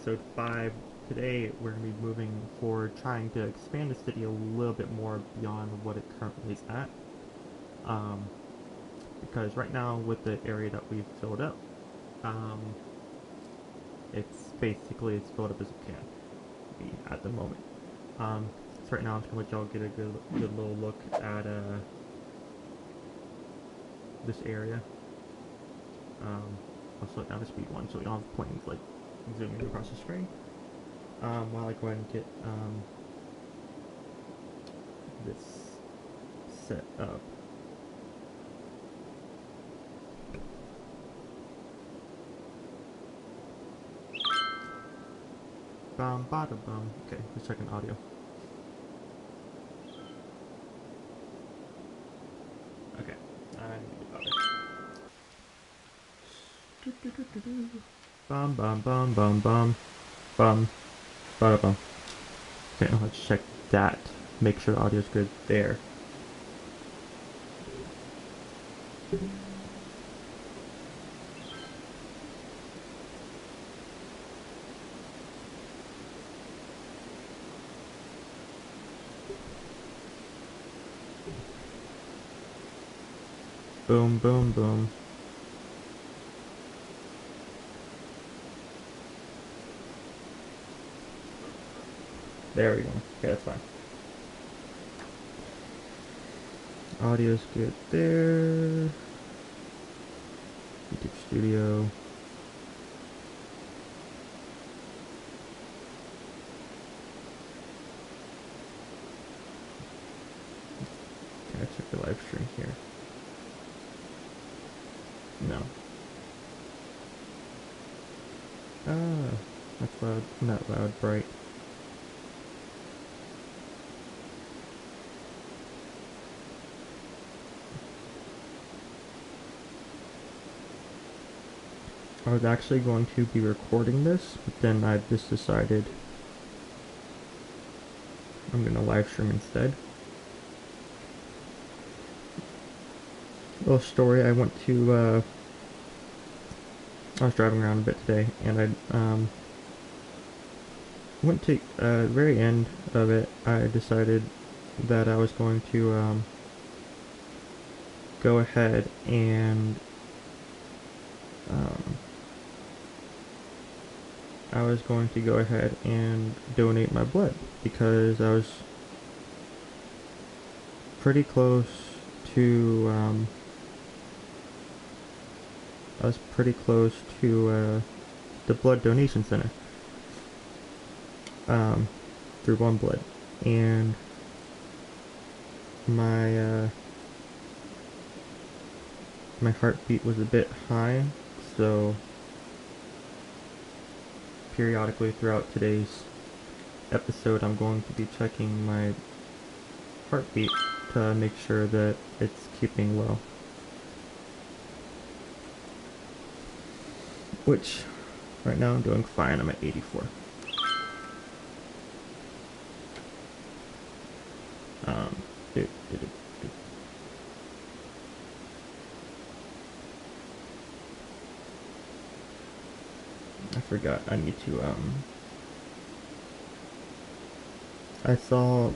episode 5. Today we're going to be moving forward, trying to expand the city a little bit more beyond what it currently is at. Um, because right now, with the area that we've filled up, um, it's basically as filled up as it can be at the moment. So right now I'm just going to let y'all get a good little look at this area. I'll slow it down to speed 1 so we don't have planes like zooming across the screen. While I go ahead and get this set up. Bum bada bum. Okay, let's check an audio. Okay, I need to get louder. Bum bum bum bum bum bum bada bum. Okay, now let's check that. Make sure the audio's good there. Boom, boom, boom. There we go. Okay, that's fine. Audio's good there. YouTube Studio. Can I check the live stream here? No. Ah, that's loud. Not loud, bright. I was actually going to be recording this, but then I just decided I'm gonna live stream instead. Little story, I went to, I was driving around a bit today, and I, went to, the very end of it, I decided that I was going to, go ahead and, I was going to go ahead and donate my blood, because I was pretty close to, the blood donation center, through One Blood, and my my heartbeat was a bit high, so periodically throughout today's episode I'm going to be checking my heartbeat to make sure that it's keeping low. Which, right now I'm doing fine, I'm at 84. Dude. I forgot, I need to, I saw...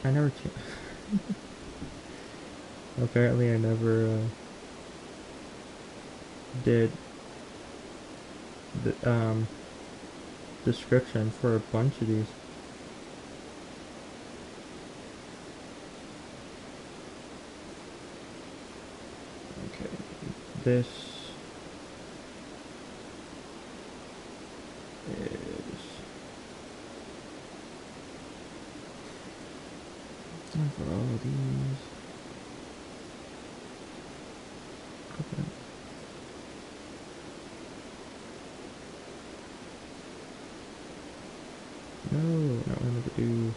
I never... Apparently I never, did the, description for a bunch of these. Okay, this is for all of these. Okay. No, not what I'm gonna do.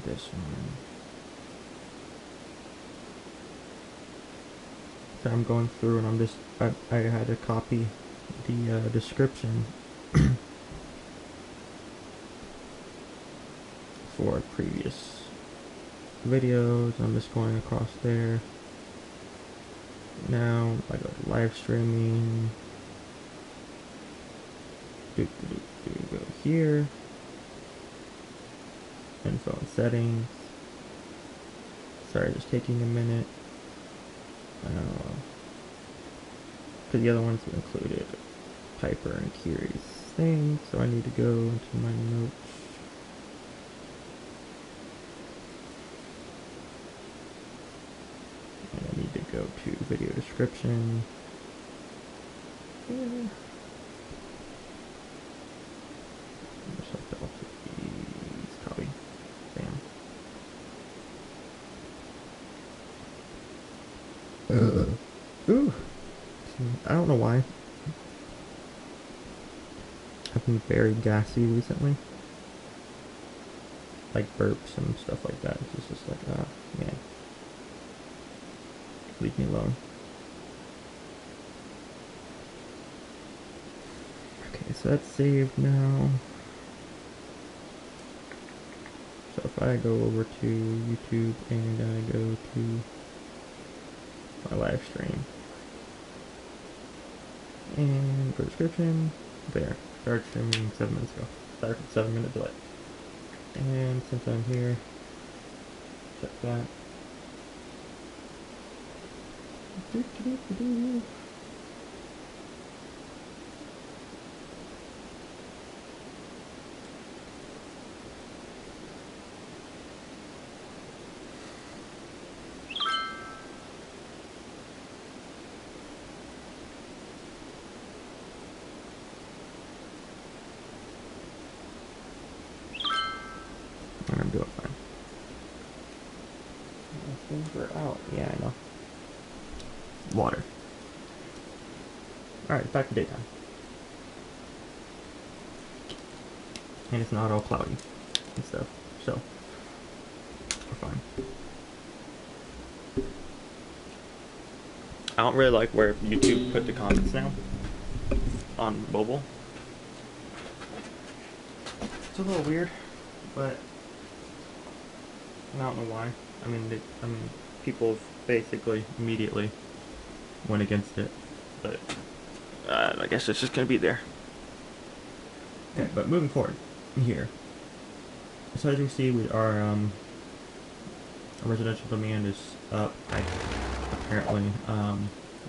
This one. So I'm going through and I had to copy the description for previous videos. I'm just going across there. Now I go to live streaming. Go here. Info and settings. Sorry, just taking a minute. Because the other ones included Piper and Kiri's thing, so I need to go into my notes. And I need to go to video description. Yeah. Just like to also these copy. Bam. Ooh. I don't know why. I've been very gassy recently. Like burps and stuff like that. It's just like, man. Leave me alone. Okay, so that's saved now. So if I go over to YouTube and I go to my live stream and go description, there. Started streaming 7 minutes ago. Started 7-minute delay. And since I'm here, check that. And I'm doing fine. Things were out. Yeah, I know. Water. Alright, back to daytime. And it's not all cloudy and stuff, so we're fine. I don't really like where YouTube put the comments now on mobile. It's a little weird, but I don't know why. I mean, people basically immediately went against it, but I guess it's just gonna be there. Okay, but moving forward here. So as you see, our residential demand is up. Apparently,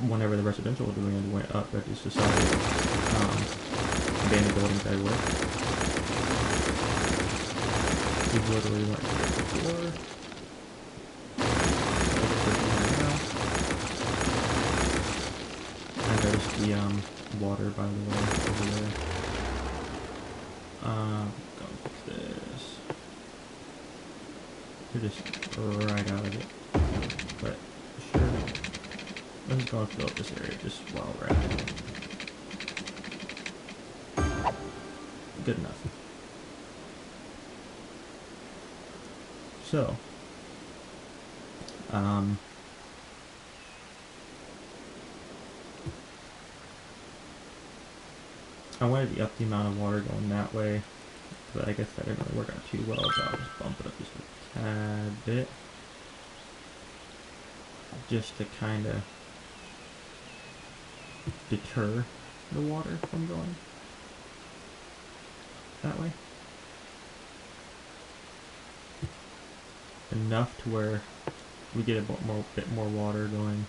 whenever the residential demand went up, that is decided abandoned buildings everywhere. We literally went here before. I noticed the water, by the way, over there. Go fix this. You're just right out of it. But sure, let's just go and fill up this area just while we're at it. Good enough. So, I wanted to up the amount of water going that way, but I guess that didn't really work out too well, so I'll just bump it up just a tad bit. Just to kind of deter the water from going that way. enough to where we get a bit more water going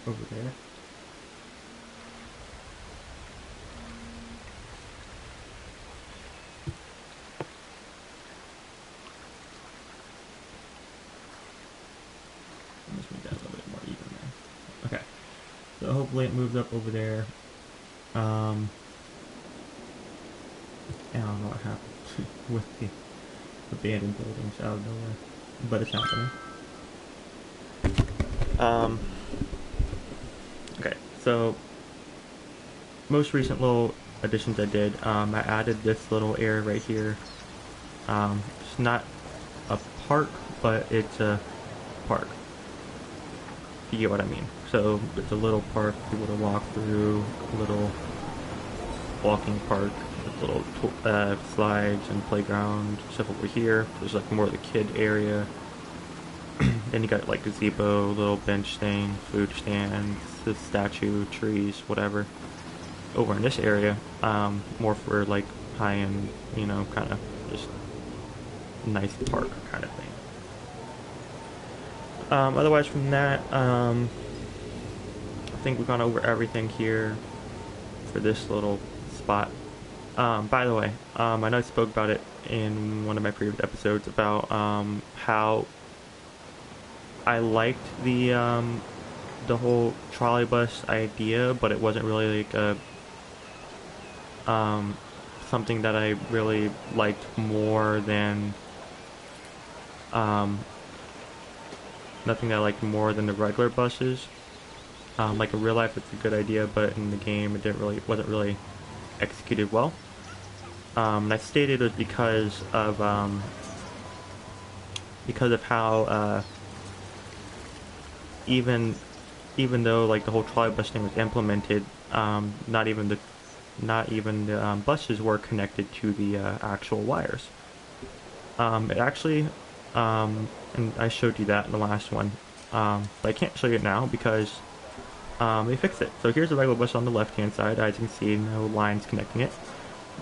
over there. Let's make that a little bit more even there. Okay, so hopefully it moves up over there. I don't know what happened with the abandoned buildings out of nowhere, but it's happening. Okay, so most recent little additions I did, I added this little area right here. It's not a park, but it's a park. You get what I mean. So it's a little park for people to walk through, a little walking park with little slides and playground stuff over here. There's like more of the kid area. Then you got like gazebo, little bench thing, food stands, the statue, trees, whatever. Over in this area, more for like high-end, you know, kind of just nice park kind of thing. Otherwise from that, I think we've gone over everything here for this little spot. By the way, I know I spoke about it in one of my previous episodes about how I liked the whole trolley bus idea, but it wasn't really like a something that I really liked more than nothing that I liked more than the regular buses. Like in real life, it's a good idea, but in the game, wasn't really executed well. And I stated it was because of how even though like the whole trolley bus thing was implemented, not even the buses were connected to the actual wires. It actually, and I showed you that in the last one, but I can't show you it now because they fixed it. So here's the regular bus on the left-hand side. As you can see, no lines connecting it.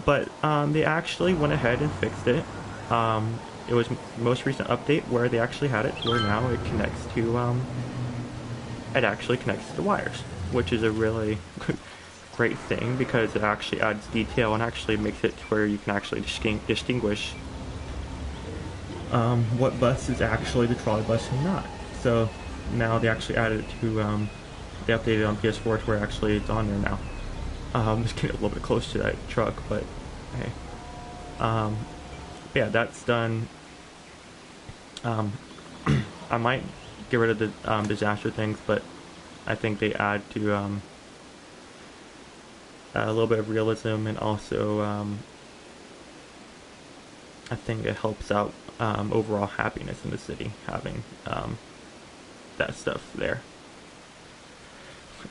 But they actually went ahead and fixed it. It was most recent update where they actually had it where now it connects to it actually connects to the wires, which is a really great thing because it actually adds detail and actually makes it to where you can actually distinguish what bus is actually the trolley bus and not. So now they actually added it to they updated on PS4 to where actually it's on there now. Just getting a little bit close to that truck, but hey. Yeah, that's done. I might get rid of the disaster things, but I think they add to a little bit of realism, and also I think it helps out overall happiness in the city having that stuff there.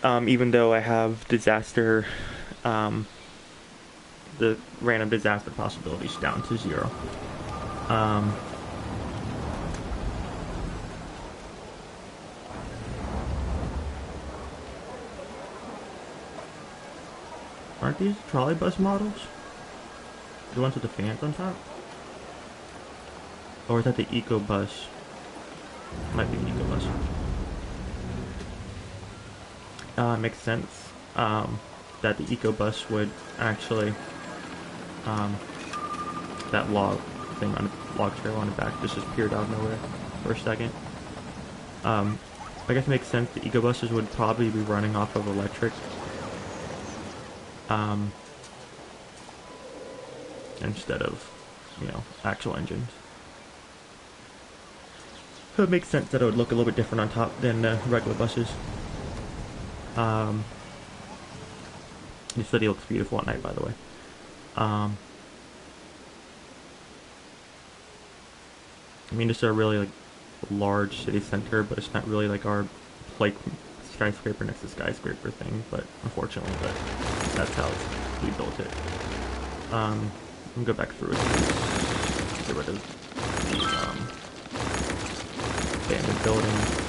Even though I have disaster, the random disaster possibilities down to 0. Aren't these trolley bus models? The ones with the fans on top? Or is that the Eco Bus? Might be the Eco Bus. Makes sense that the Eco Bus would actually that log thing on the log trail on the back just appeared out of nowhere for a second. I guess it makes sense. The Eco Buses would probably be running off of electric instead of, you know, actual engines. So it makes sense that it would look a little bit different on top than regular buses. The city looks beautiful at night, by the way. I mean, this is a really like large city center, but it's not really like our like skyscraper next to skyscraper thing. But unfortunately, that's how we built it. Let me go back through it. Get rid of these abandoned buildings.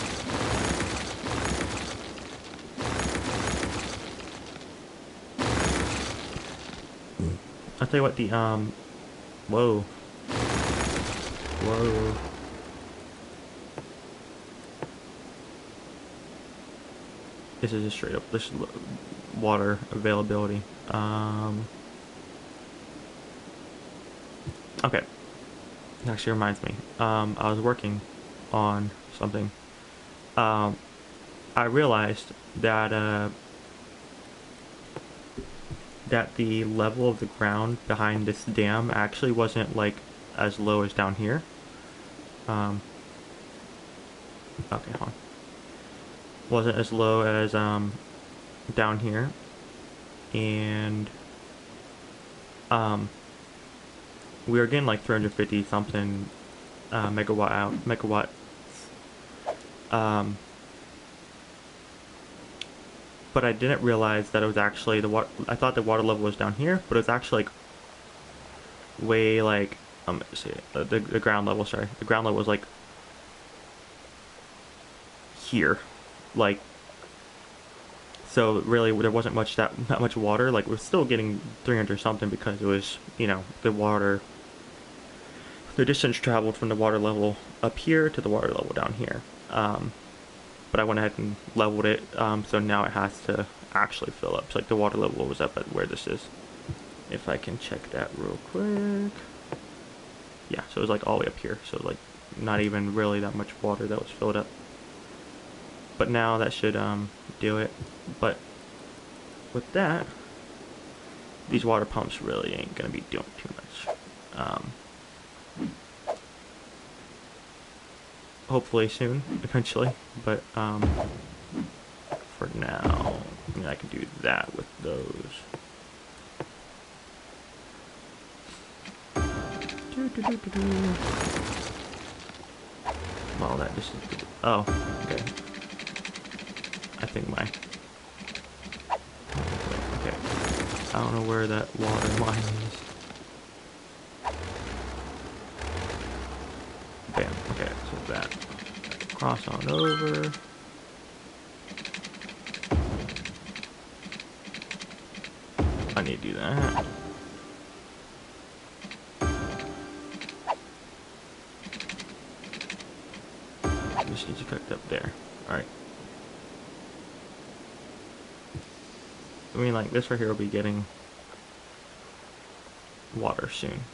I'll tell you what, the Whoa. This is just straight up this water availability. Okay. It actually reminds me. I was working on something. I realized that that the level of the ground behind this dam actually wasn't like as low as down here. Okay, hold on. Wasn't as low as down here, and we were getting like 350 something megawatts. But I didn't realize that it was actually the water. I thought the water level was down here, but it was actually like way like the ground level. Sorry, the ground level was like here, like. So really, there wasn't not much water. Like we're still getting 300 something because it was the water. The distance traveled from the water level up here to the water level down here. But I went ahead and leveled it, so now it has to actually fill up. So like the water level was up at where this is. If I can check that real quick. Yeah, so it was like all the way up here. So like not even really that much water that was filled up. But now that should do it. But with that, these water pumps really ain't gonna be doing too much. Hopefully soon, eventually, but for now, I mean, I can do that with those. Well, that just is, oh, okay. I think okay. I don't know where that water line is. Bam, okay, so that. Cross on over. I need to do that. Just need to cook up there. Alright. I mean, like, this right here will be getting water soon.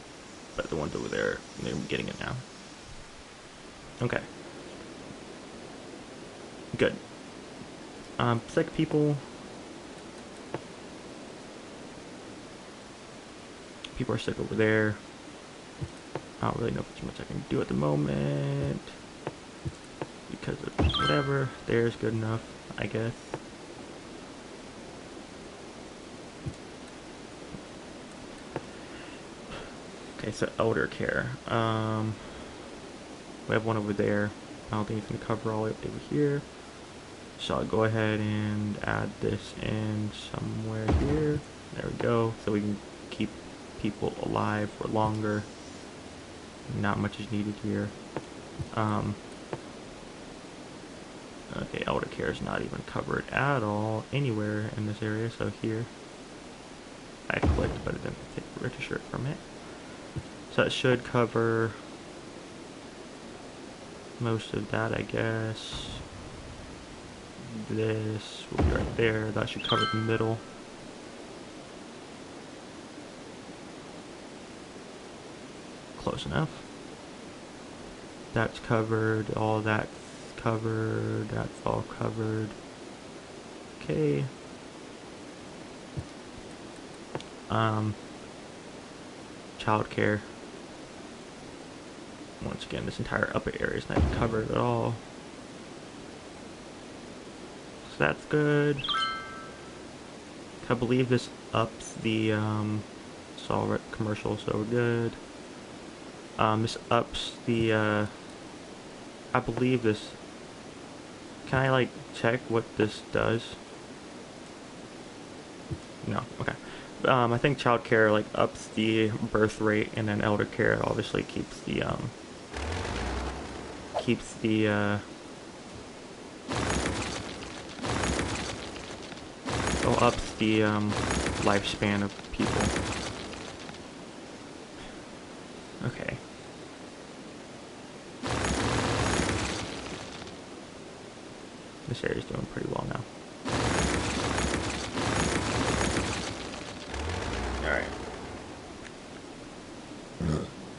But the ones over there, they're getting it now. Okay. Good. Sick people. People are sick over there. I don't really know if there's much I can do at the moment. Because of whatever. There's good enough, I guess. Okay, so elder care. We have one over there. I don't think it's going to cover all the way up over here. So I'll go ahead and add this in somewhere here. There we go. So we can keep people alive for longer. Not much is needed here. Okay, elder care is not even covered at all anywhere in this area. So here, I clicked, but it didn't register it from it. So it should cover most of that, I guess. This will be right there. That should cover the middle. Close enough. That's covered. All that's covered. That's all covered. Okay. Childcare. Once again, this entire upper area is not covered at all. So that's good. I believe this ups the solve commercial, so we're good. This ups the I believe this. Can I like check what this does? No, okay. I think childcare like ups the birth rate, and then elder care obviously keeps the ups the lifespan of people. Okay.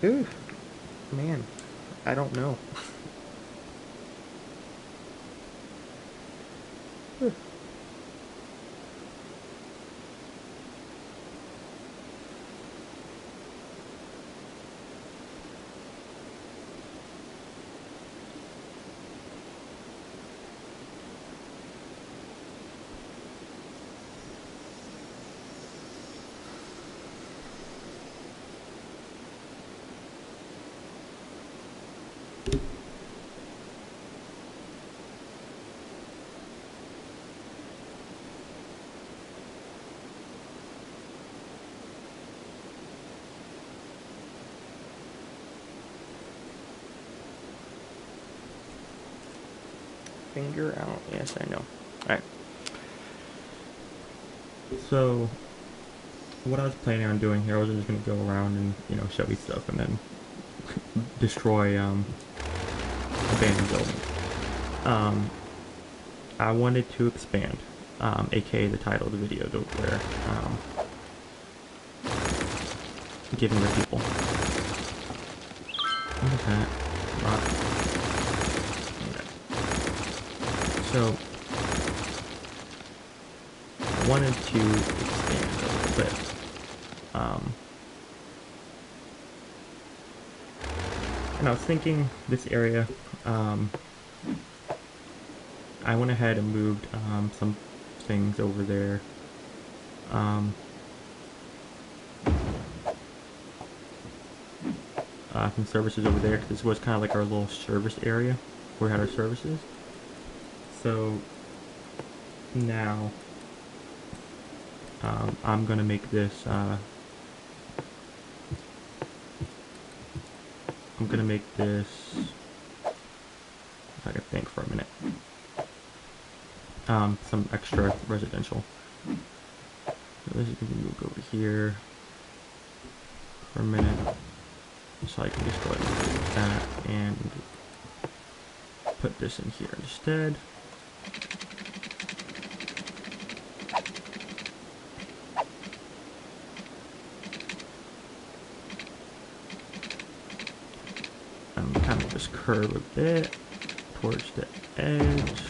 Ooh, man, I don't know. Finger out. Yes, I know. Alright. So, what I was planning on doing here, I was just going to go around and, show you stuff and then destroy, abandoned buildings. I wanted to expand, aka the title of the video, to where, giving the people. What is that? Rock. Okay. So, I wanted to expand a little bit. And I was thinking this area, I went ahead and moved some things over there. Some services over there, because this was kind of like our little service area where we had our services. So now I'm gonna make this. I'm gonna make this. If I could think for a minute. Some extra residential. So this is gonna be moved over here for a minute, so I can just go ahead and do that and put this in here instead. I'm kind of just curve a bit towards the edge.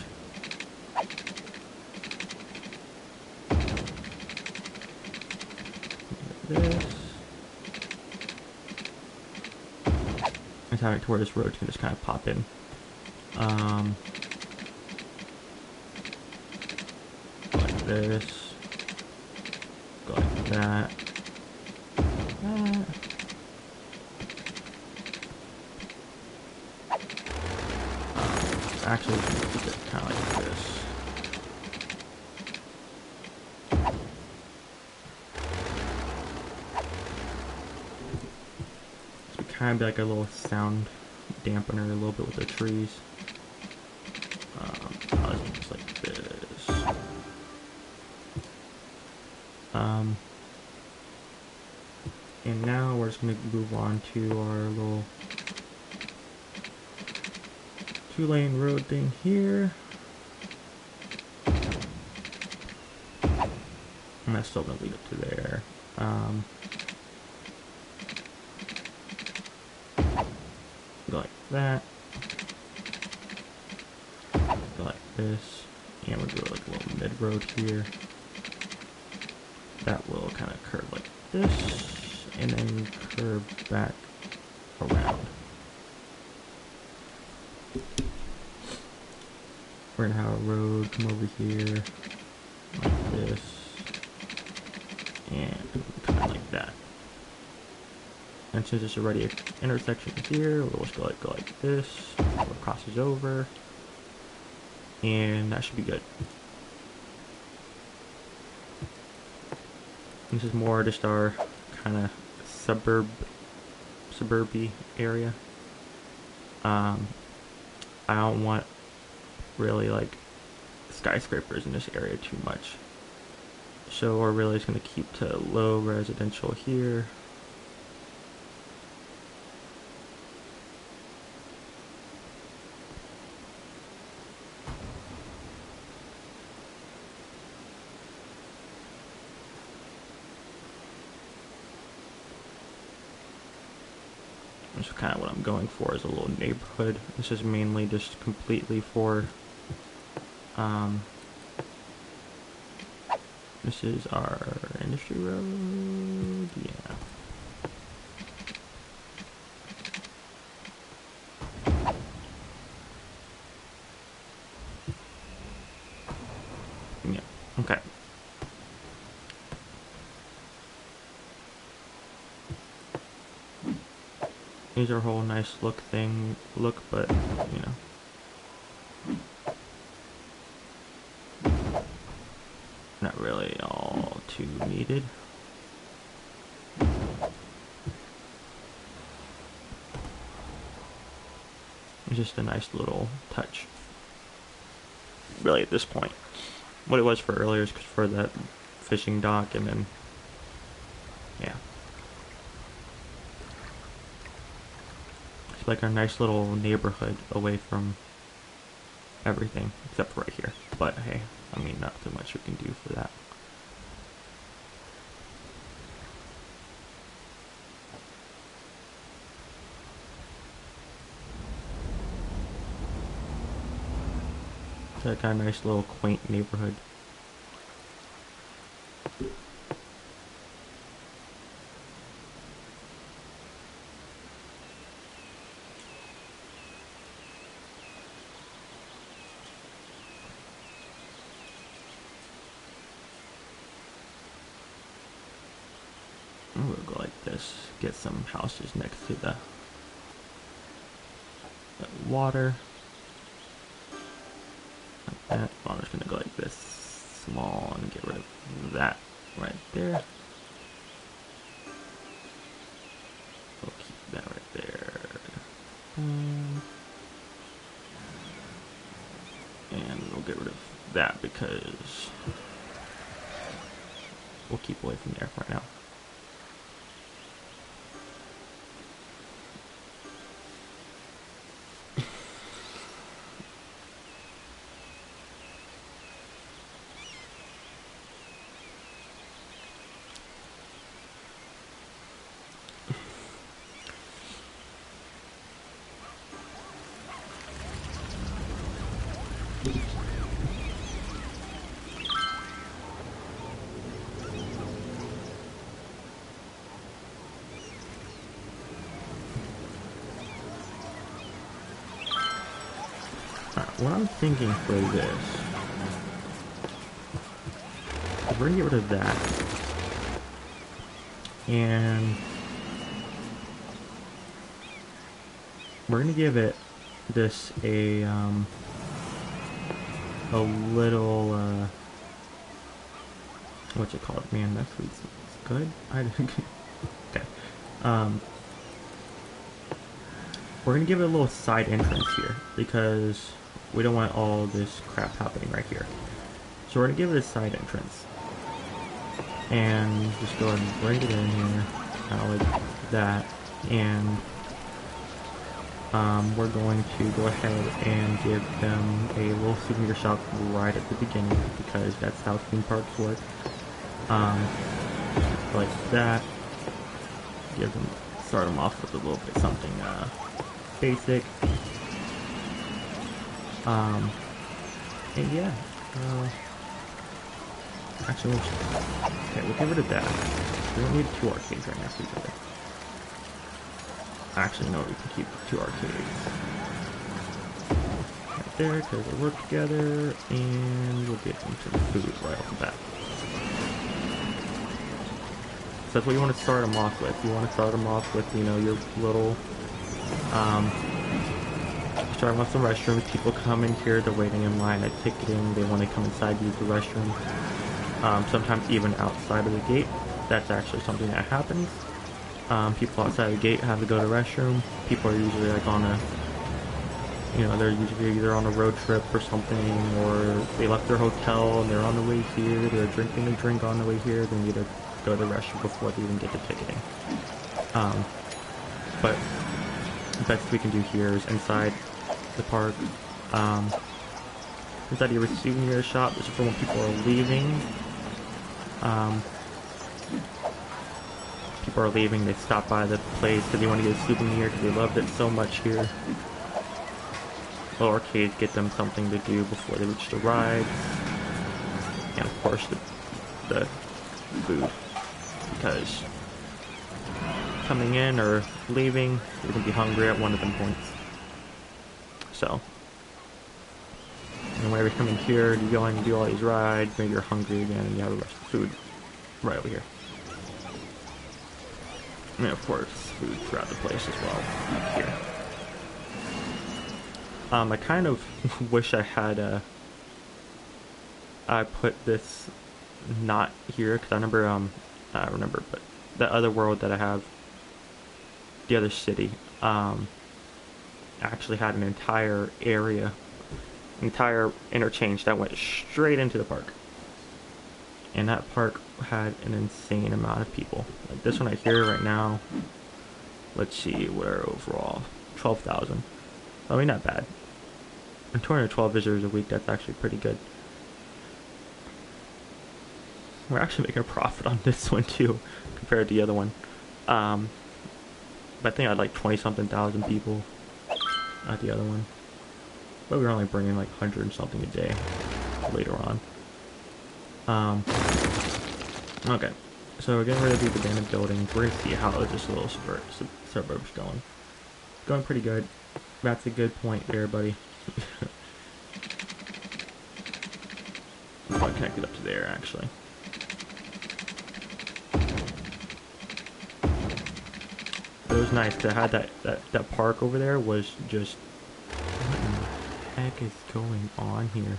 This. Just having it to where this road can just kind of pop in. Go like this. Go like that. Actually, we should keep it kind of like this. So we kind of be like a little sound dampener a little bit with the trees. Just like this. And now we're just going to move on to our little 2-lane road thing here. And that's still going to lead up to there. Go like that. Go like this. And we'll do like a little mid-road here. That will kind of curve like this. And then curve back around. We're gonna have a road come over here like this and kind of like that. And since there's already an intersection here, we'll just go like this, so it crosses over, and that should be good. This is more just our kind of suburby area. I don't want really like skyscrapers in this area too much, so we're really just going to keep to low residential here. This is kind of what I'm going for, is a little neighborhood. This is mainly just completely for, this is our industry road, yeah. Yeah, okay. These are a whole nice look, but, you know, not really all too needed. It's just a nice little touch. Really, at this point, what it was for earlier is for that fishing dock, and then, yeah. It's like a nice little neighborhood away from everything, except for right here. But hey, I mean, not too much we can do for that. It's like a nice little quaint neighborhood. We'll go like this, get some houses next to the water. Like that. I'm just gonna go like this, small, and get rid of that right there. We'll keep that right there. And we'll get rid of that because we'll keep away from there right now. What I'm thinking for this is we're gonna get rid of that, and we're gonna give it this a little what's it called? Man, that food's good. Okay. We're gonna give it a little side entrance here because we don't want all this crap happening right here. So we're gonna give it a side entrance and just go ahead and bring it in here, kind of like that, and we're going to go ahead and give them a little souvenir shop right at the beginning because that's how theme parks work. Like that. Start them off with a little bit something basic. And yeah, actually, we'll get rid of that. We don't need 2 arcades right next to each other. Actually, no, we can keep 2 arcades right there because they work together, and we'll get them some food right off the bat. So that's what you want to start them off with. You want to start them off with, you know, your little, starting with some restrooms. People come in here, they're waiting in line at ticketing, they want to come inside, use the restroom. Sometimes even outside of the gate, that's actually something that happens. People outside the gate have to go to the restroom. People are usually like on a, you know, they're usually either on a road trip or something, or they left their hotel and they're on the way here, they're drinking a drink on the way here, they need to go to the restroom before they even get to ticketing. But the best we can do here is inside the park. Inside your souvenir shop, this is for when people are leaving. people are leaving, they stop by the place because they want to get a souvenir because they loved it so much here. Little arcades get them something to do before they reach the rides. And of course the food. Because coming in or leaving, you're going to be hungry at one of them points. So, and whenever you come in here, you go in and do all these rides, maybe you're hungry again and you have the rest of the food right over here. And of course, food throughout the place as well here. I kind of wish I had I put this not here because I remember, but the other world that I have, the other city, actually had an entire area, entire interchange that went straight into the park. And that park had an insane amount of people. Like this one right here right now, let's see, what are overall? 12,000. I mean, not bad. And 212 visitors a week, that's actually pretty good. We're actually making a profit on this one too, compared to the other one. But I think I had like 20-something thousand people at the other one. But we were only bringing like 100 and something a day later on. Okay, so we're getting rid of these abandoned buildings. We're gonna see how this little suburb's going. Going pretty good. That's a good point there, buddy. I'm probably connected up to there, actually. It was nice because I had that park over there was just... What the heck is going on here?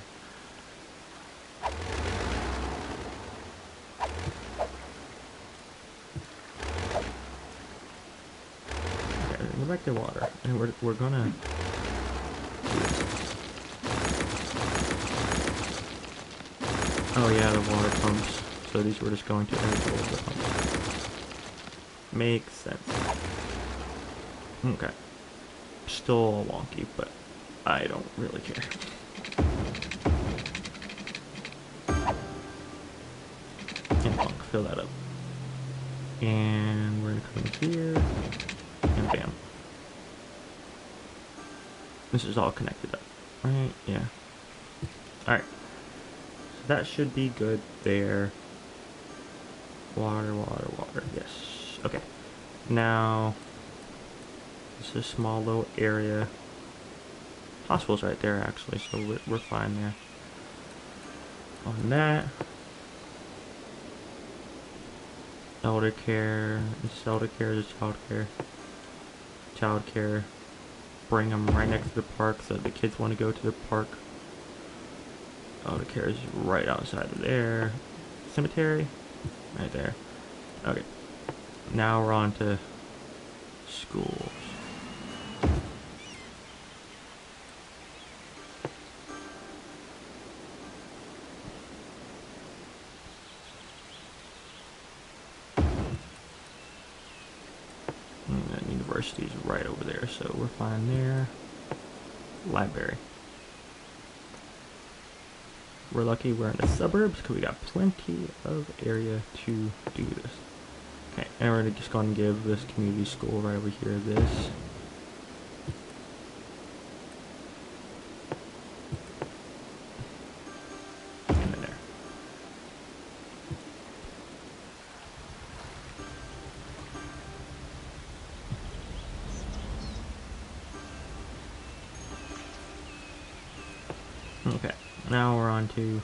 Okay, go back to water. And we're gonna... Oh yeah, the water pumps. So these were just going to individual the pumps. Makes sense. Okay. Still wonky, but I don't really care. And bonk, fill that up. And we're gonna come in here, and bam. This is all connected up, right? Yeah. Alright. So that should be good there. Water, water, water. Yes. Okay. Now, this is a small little area. Hospital's right there, actually, so we're fine there. On that. Elder care. This elder care is child care. Child care. Bring them right next to the park so the kids want to go to the park. Elder care is right outside of there. Cemetery. Right there. Okay. Now we're on to schools. And then university's right over there, so we're fine there. Library. We're lucky we're in the suburbs because we got plenty of area to do this. Okay, and we're just going to give this community school right over here this. And then there. Okay, now we're on to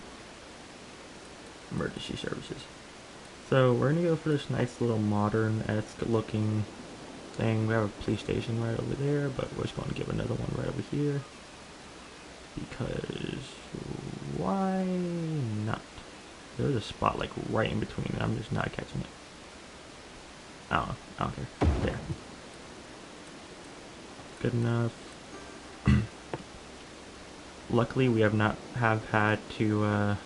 emergency services. So we're gonna go for this nice little modern-esque looking thing. We have a police station right over there, but we're just going to give another one right over here. Because why not? There's a spot like right in between and I'm just not catching it. I don't know. I don't care. There. Good enough. Luckily we have not had to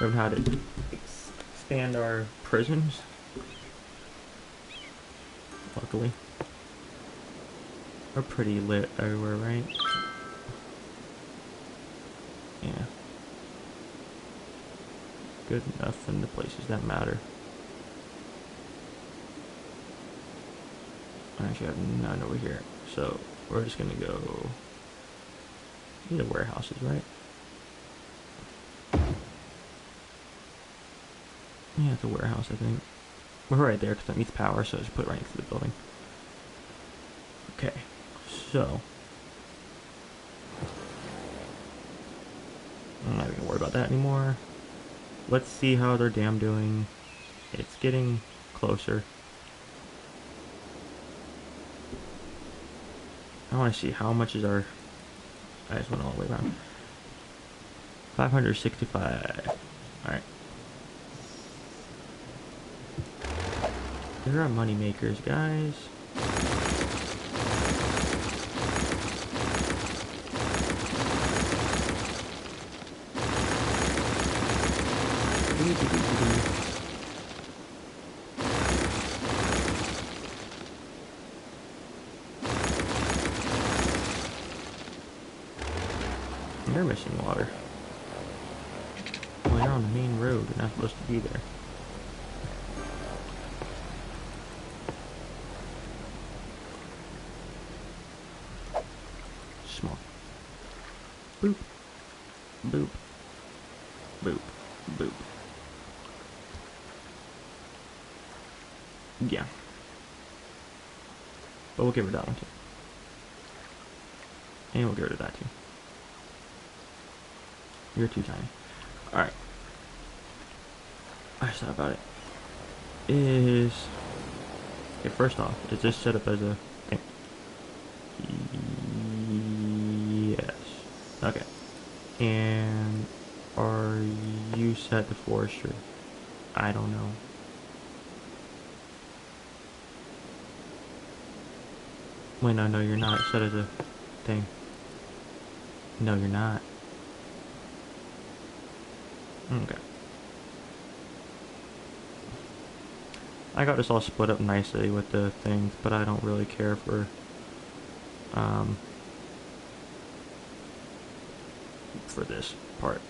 we haven't had to expand our prisons. Luckily. We're pretty lit everywhere, right? Yeah. good enough in the places that matter. I actually have none over here, so we're just gonna go. These are warehouses, right? Yeah, it's a warehouse, I think. We're right there because that needs power, so just put it right next to the building. Okay, so I'm not even gonna worry about that anymore. Let's see how their dam doing. It's getting closer. I want to see how much is our. I just went all the way around. 565. All right. There are money makers, guys. You're missing water. Well, you're on the main road. You're not supposed to be there. Small. Boop. Boop. Boop. Boop. Yeah. But we'll get rid of that one too. And we'll get rid of that too. You're too tiny. Alright. I just thought about it. Okay, first off, is this set up as a thing? Yes. Okay. And are you set to forestry? I don't know. Wait, no, you're not set as a thing. No, you're not. Okay. I got this all split up nicely with the things, but I don't really care for this part.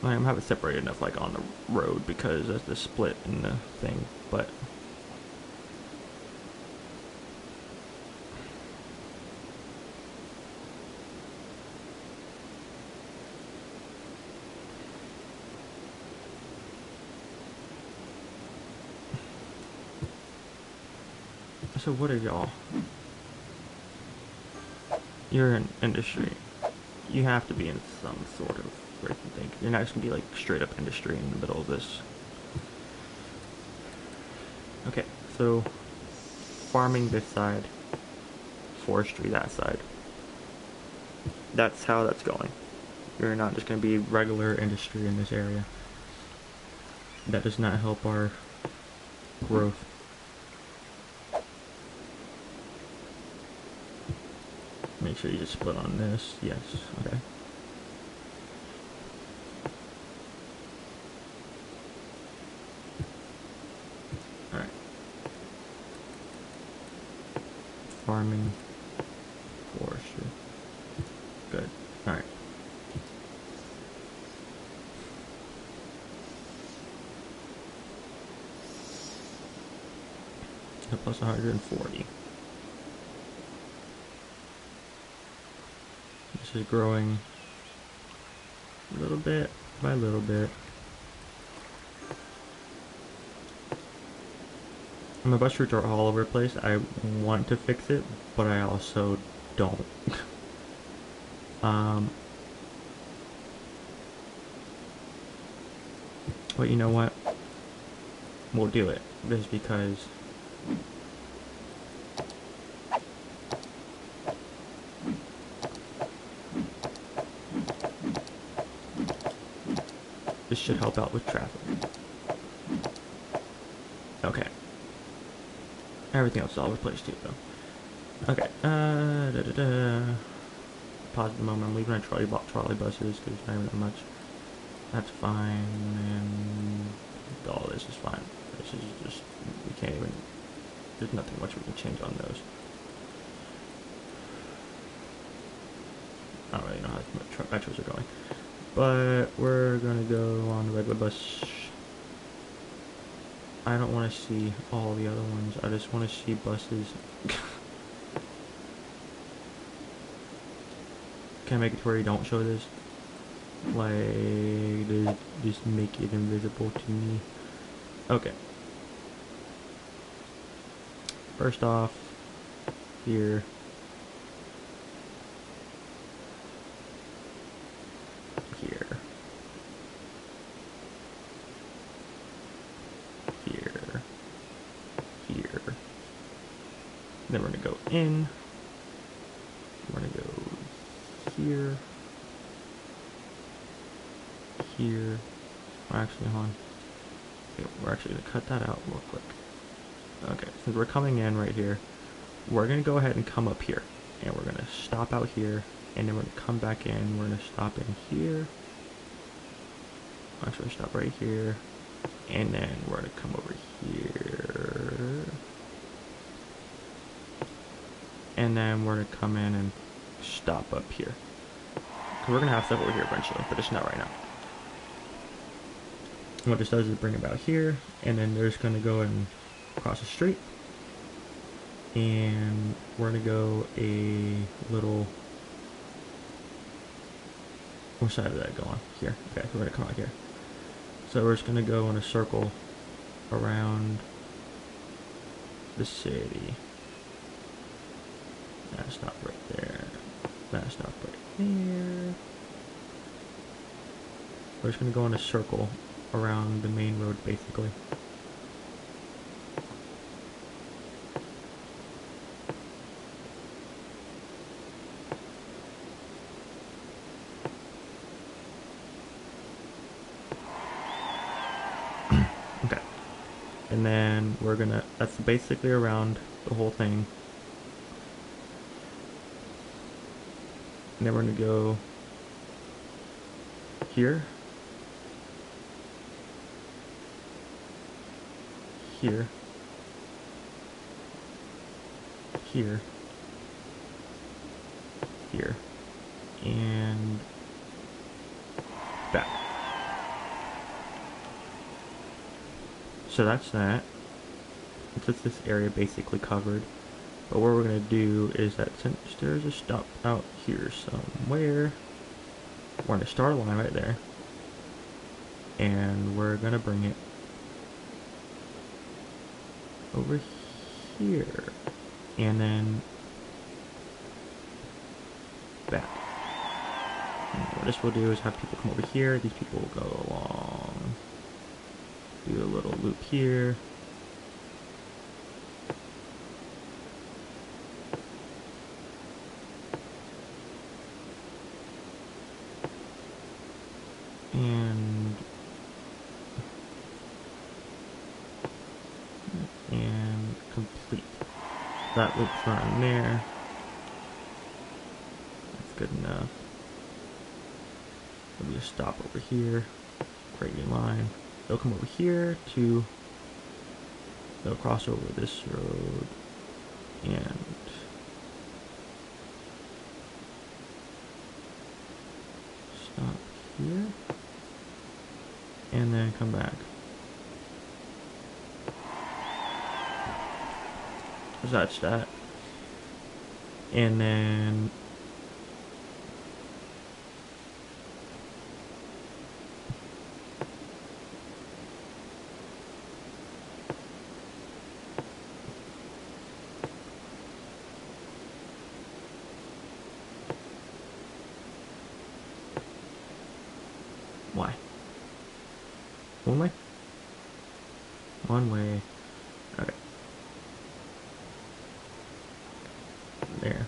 I'm gonna have it separated enough, like on the road, because that's the split in the thing. But so what are y'all? You're in industry. You have to be in some sort of freaking thing. You're not just gonna be like straight up industry in the middle of this. Okay, so farming this side, forestry that side. That's how that's going. You're not just gonna be regular industry in this area. That does not help our growth. Make sure you just split on this. Yes, okay. Alright. Farming, forestry. Good. Alright. Plus 140. This is growing little bit by little bit. My bus routes are all over the place. I want to fix it, but I also don't. But you know what? We'll do it. Just because this should help out with traffic. Okay. Everything else is all over the place too, though. Okay. Pause the moment. I'm leaving on trolley buses because there's not even that much. That's fine, and all this is fine. This is just, we can't even, there's nothing much we can change on those. I don't really know how metros are going. But we're gonna go on the regular bus. I don't want to see all the other ones. I just want to see buses. Can I make it to where you don't show this? Like, just make it invisible to me. Okay. First off, here. Here. Here. Here. Then we're gonna go in. We're gonna go here. Here. Actually, hold on. Okay, we're actually gonna cut that out real quick. Okay, since we're coming in right here, we're gonna go ahead and come up here, and we're gonna stop out here, and then we're gonna come back in. We're gonna stop in here. Actually, stop right here, and then we're gonna come over here, and then we're gonna come in and stop up here. Cause we're gonna have stuff over here eventually, but it's not right now. And what this does is bring it about here, and then they're just gonna go and across the street, and we're gonna go a little. Which side did that go on? Here. Okay, so we're gonna come out here. So we're just gonna go in a circle around the city. That's not right there. That's not right there. We're just gonna go in a circle around the main road, basically. Okay. And then we're gonna, that's basically around the whole thing. And then we're gonna go here. Here. Here. Here. And back. So that's that. It's this area basically covered. But what we're going to do is that since there's a stop out here somewhere, we're going to start a line right there. And we're going to bring it over here. And then back. And what this will do is have people come over here. These people will go along. Do a little loop here. And complete. That loops around there. That's good enough. We'll just stop over here, create a line. They'll come over here to, they'll cross over this road and stop here and then come back. So that's that. And then why? One way? One way. Okay. There.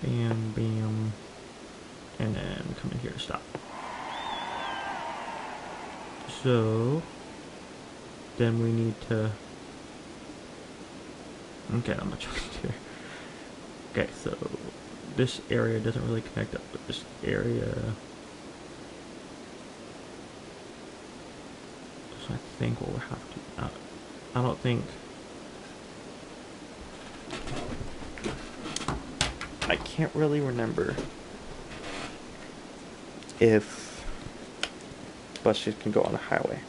Bam, bam. And then come in here to stop. So then we need to, okay, I'm not trying to do. Okay, so this area doesn't really connect up with this area. So I think we'll have to, I don't think, I can't really remember if buses can go on the highway.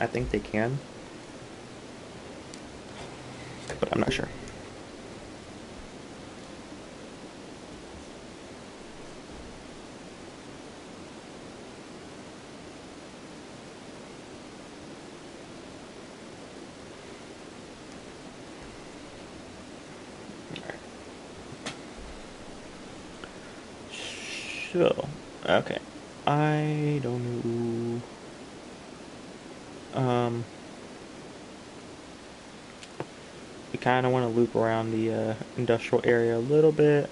I think they can, but I'm not sure. So, okay. I don't know. We kind of want to loop around the industrial area a little bit.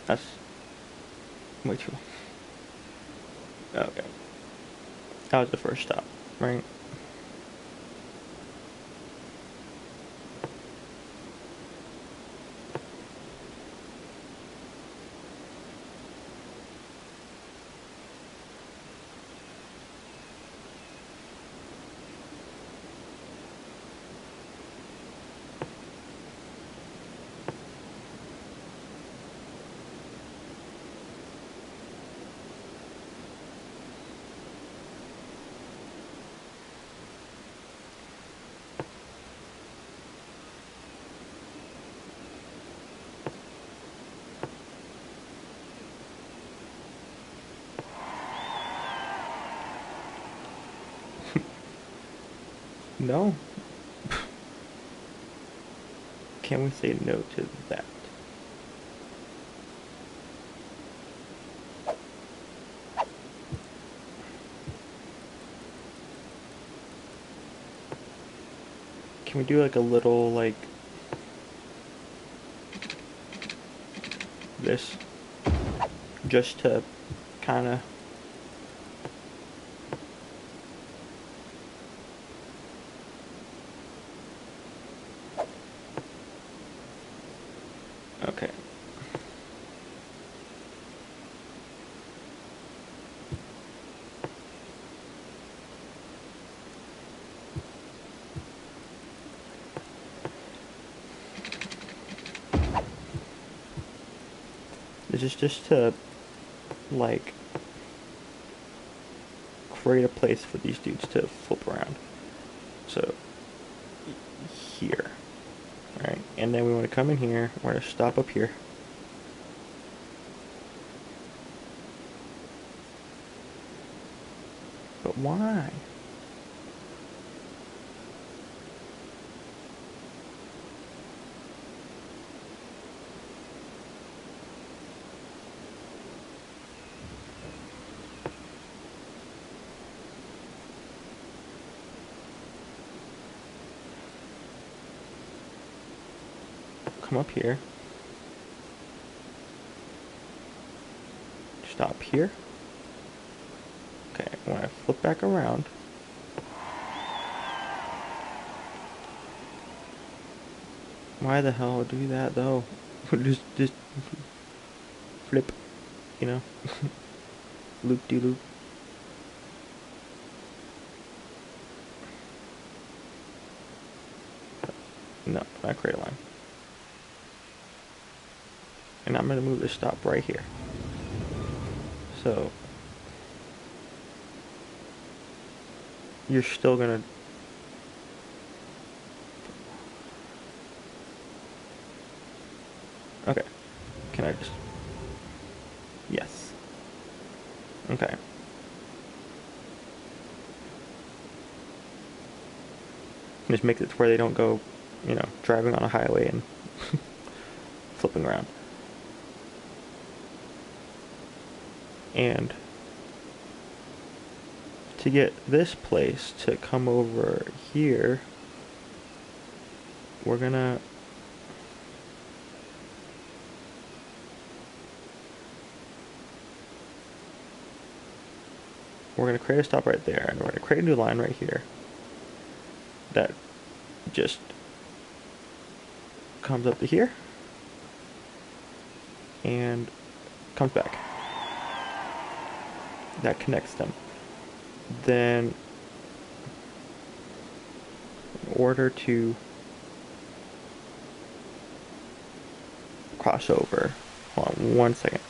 That's way too long. Okay. That was the first stop, right? No. Can we say no to that? Can we do like a little like this just to kind of okay. This is just to like create a place for these dudes to flip around. So here, right? And then we want to come in here. We're going to stop up here. But why? Come up here. Stop here. Okay, when I flip back around, why the hell do that though? just flip, you know, loop de loop. No, not create a line. And I'm gonna move the stop right here. So you're still gonna okay. Can I just yes. Okay. Just make it to where they don't go, you know, driving on a highway and flipping around. And to get this place to come over here, we're gonna create a stop right there, and we're gonna create a new line right here that just comes up to here and comes back. That connects them. then in order to cross over, hold on 1 second.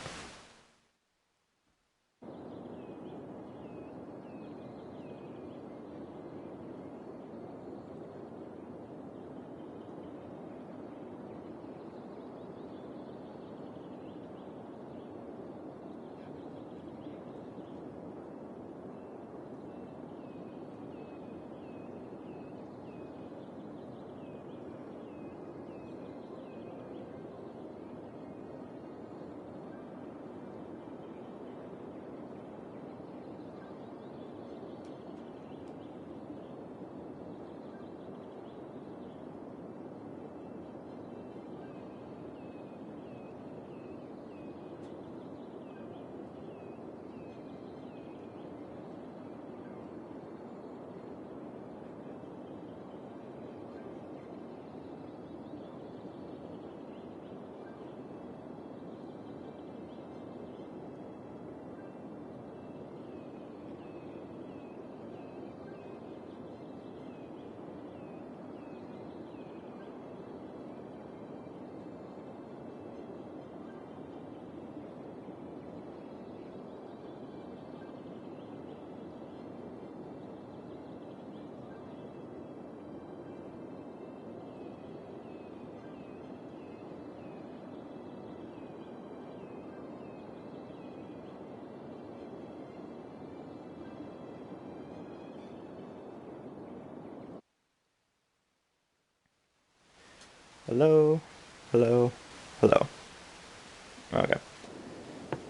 Hello, hello, hello. Okay.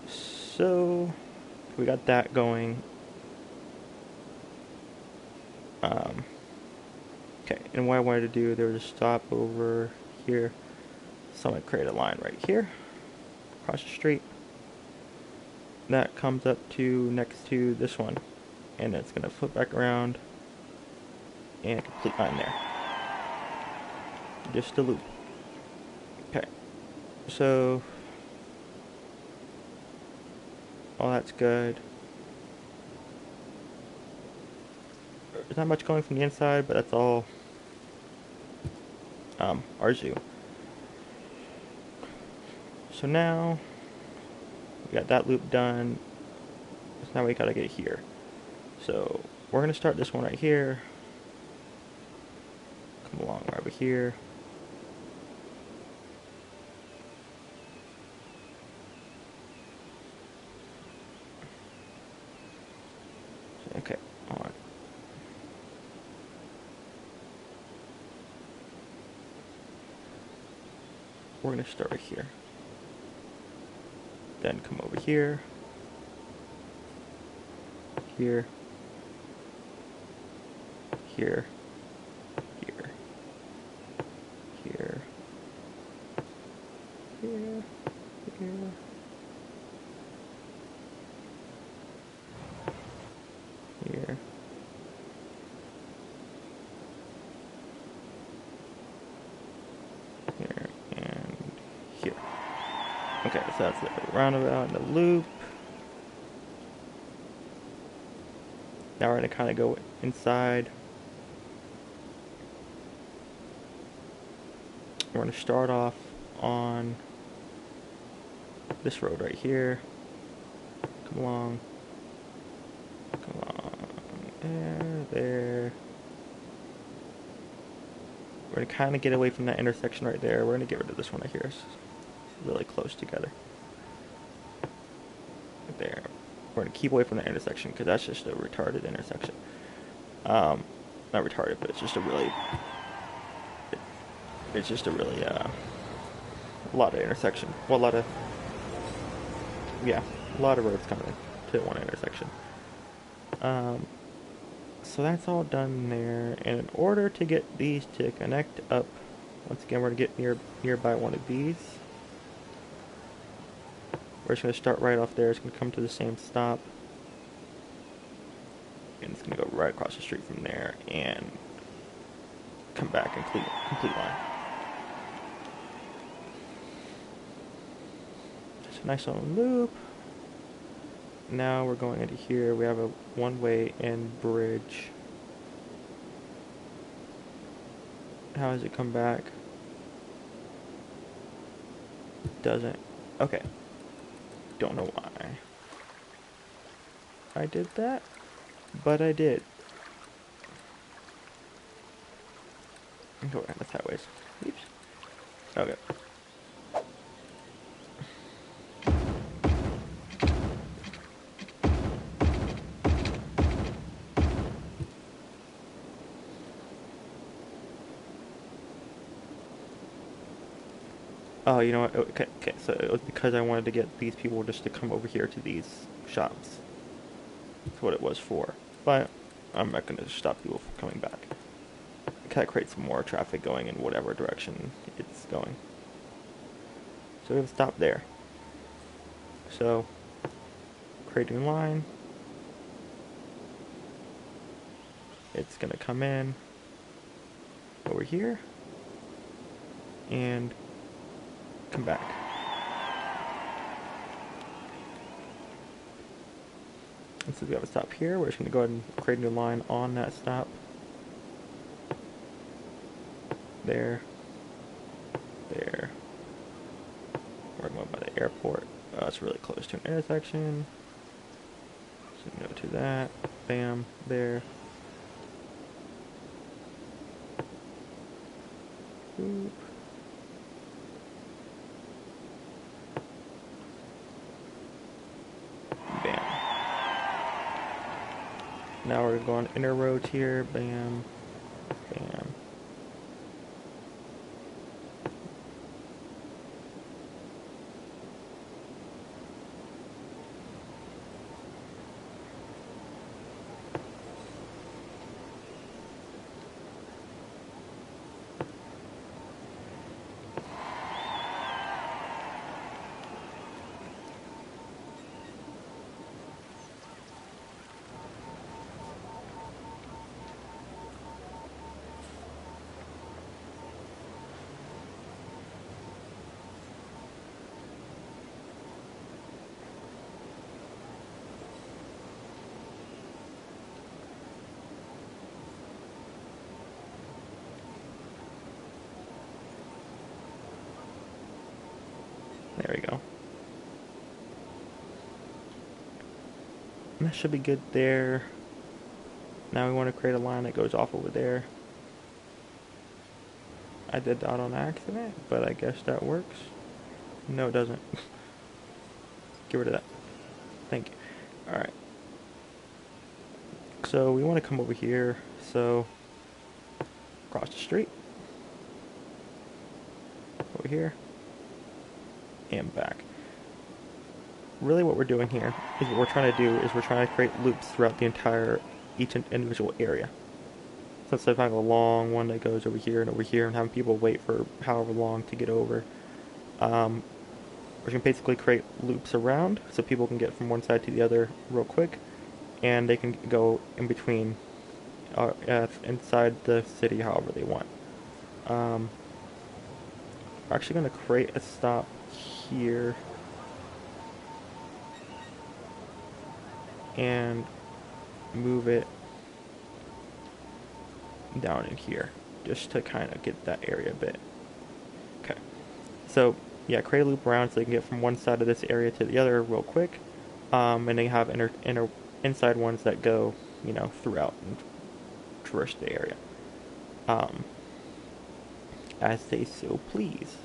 So we got that going. Um, okay, and what I wanted to do, there was a stop over here. So I'm gonna create a line right here, across the street. That comes up to next to this one, and it's gonna flip back around and complete line there. Just a loop. Okay, so all that's good. There's not much going from the inside, but that's all our zoo. So now we got that loop done. So now we gotta get here. So we're gonna start this one right here. Come along right over here. Okay, on. We're gonna start right here. Then come over here. Here. Here. Here. Here. Here. Here. Here. Here. And here. Okay, so that's the roundabout and the loop. Now we're gonna kind of go inside. We're gonna start off on this road right here. Come along. Come on. There. We're gonna kind of get away from that intersection right there. We're gonna get rid of this one right here. It's really close together. Right there. We're gonna keep away from the intersection because that's just a retarded intersection. Not retarded, but it's just a really, a lot of intersection. Well, a lot of roads coming to one intersection. So that's all done there. And in order to get these to connect up, once again, we're gonna get nearby one of these. We're just gonna start right off there. It's gonna come to the same stop, and it's gonna go right across the street from there and come back and complete line. It's a nice little loop. now we're going into here. We have a one-way and bridge. How does it come back? Doesn't. Okay. Don't know why I did that, but I did. Go around the sideways. Oops. Okay. Oh, you know what? Okay, okay. So it was because I wanted to get these people just to come over here to these shops. That's what it was for. But I'm not going to stop people from coming back. That creates more traffic going in whatever direction it's going. So we have a stop there. So, create a new line. It's going to come in over here and come back. And so we have a stop here. We're just going to go ahead and create a new line on that stop. There. There. We're going by the airport. It's really close to an intersection. So no to that. Bam. There. Boop. Bam. Now we're going inner roads here. Bam. Bam. There we go. And that should be good there. Now we want to create a line that goes off over there. I did that on accident, but I guess that works. No, it doesn't. Get rid of that. Thank you. Alright. So we want to come over here. So, across the street. Over here. And back. Really what we're doing here is what we're trying to do is we're trying to create loops throughout the entire, each individual area. So instead of having a long one that goes over here and having people wait for however long to get over, we're going to basically create loops around so people can get from one side to the other real quick, and they can go in between, inside the city however they want. We're actually going to create a stop here and move it down in here just to kind of get that area a bit. Okay, so yeah, create a loop around so they can get from one side of this area to the other real quick, and they have inside ones that go, you know, throughout and traverse the area, as they so please.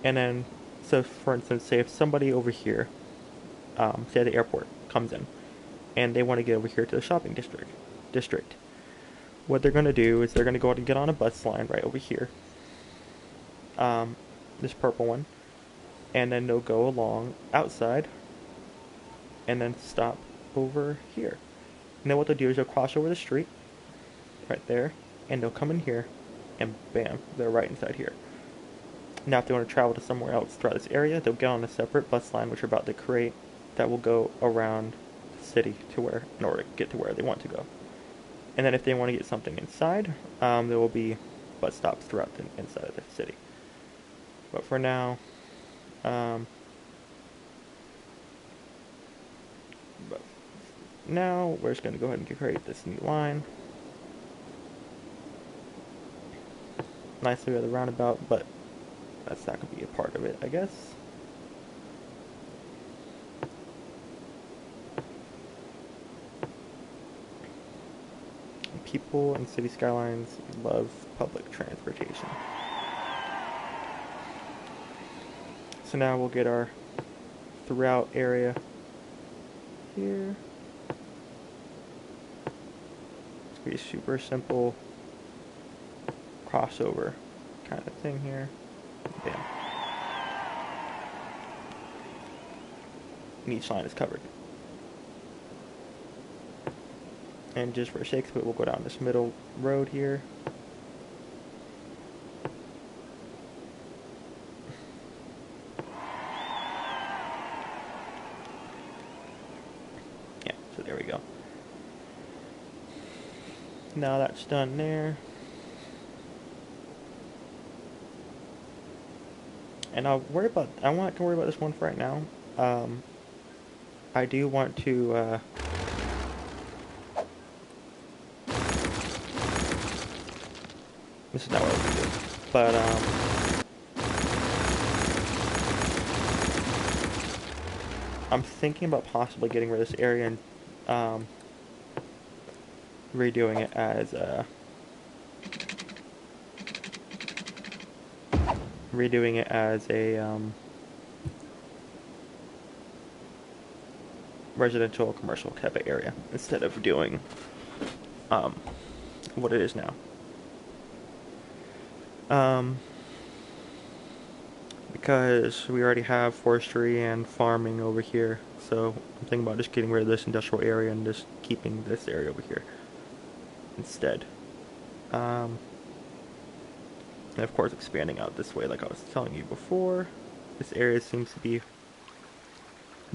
And then, so for instance, say if somebody over here, say at the airport, comes in, and they want to get over here to the shopping district. What they're going to do is they're going to go ahead and get on a bus line right over here, this purple one, and then they'll go along outside, and then stop over here. And then what they'll do is they'll cross over the street, right there, and they'll come in here, and bam, they're right inside here. Now if they want to travel to somewhere else throughout this area, they'll get on a separate bus line which we're about to create that will go around the city to where, in order to get to where they want to go. And then if they want to get something inside, there will be bus stops throughout the inside of the city. But for now, But now we're just going to go ahead and create this new line. Nicely with the roundabout, but that's not going to be a part of it, I guess. People in City Skylines love public transportation. So now we'll get our throughout area here. It's gonna be a super simple crossover kind of thing here. Bam. And each line is covered. And just for sakes of it, we'll go down this middle road here. Yeah, so there we go. Now that's done there. And I won't worry about this one for right now. I do want to this is not what I was gonna do. But I'm thinking about possibly getting rid of this area and redoing it as a residential commercial type of area instead of doing what it is now. Because we already have forestry and farming over here, so I'm thinking about just getting rid of this industrial area and just keeping this area over here instead. And of course expanding out this way like I was telling you before. This area seems to be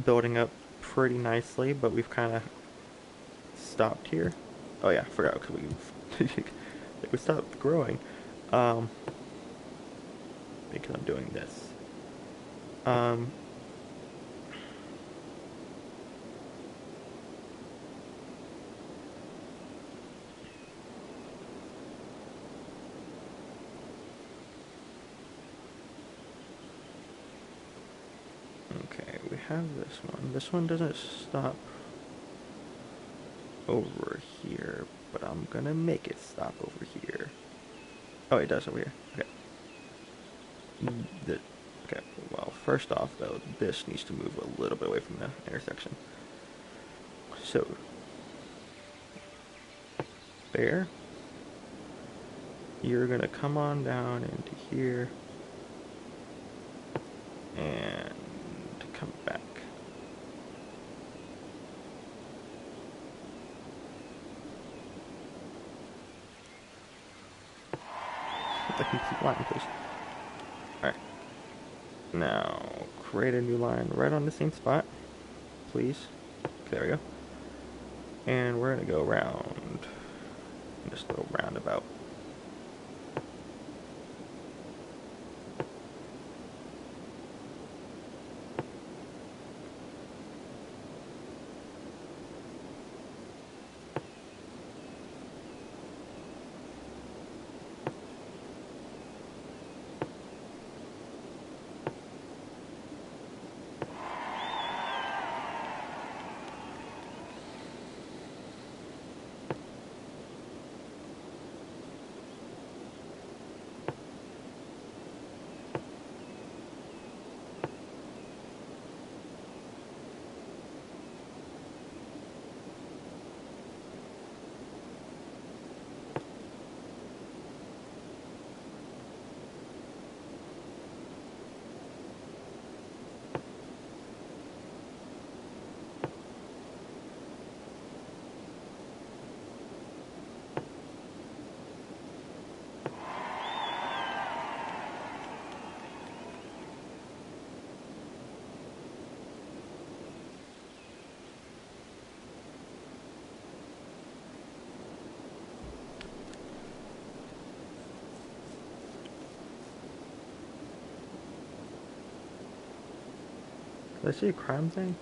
building up pretty nicely, but we've kind of stopped here. Oh yeah, I forgot because we stopped growing because I'm doing this. Okay, we have this one. This one doesn't stop over here, but I'm gonna make it stop over here. Oh, it does over here. Okay. Okay, well, first off, though, this needs to move a little bit away from the intersection. So, there. You're gonna come on down into here and come back. The complete line, please. Alright. Now, create a new line right on the same spot, please. Okay, there we go. And we're gonna go around this little roundabout. Did I see a crime thing?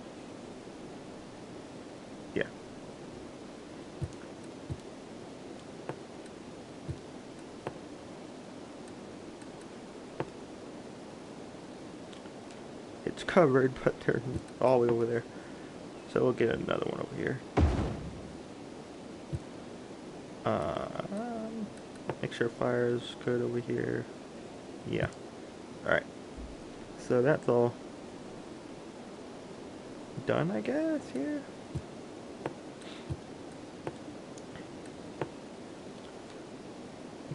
covered, but they're all the way over there. So we'll get another one over here. Make sure fire is good over here. Yeah. Alright. So that's all done, I guess, here.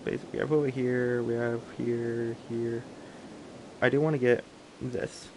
Basically, we have over here, we have here, here. I do want to get this.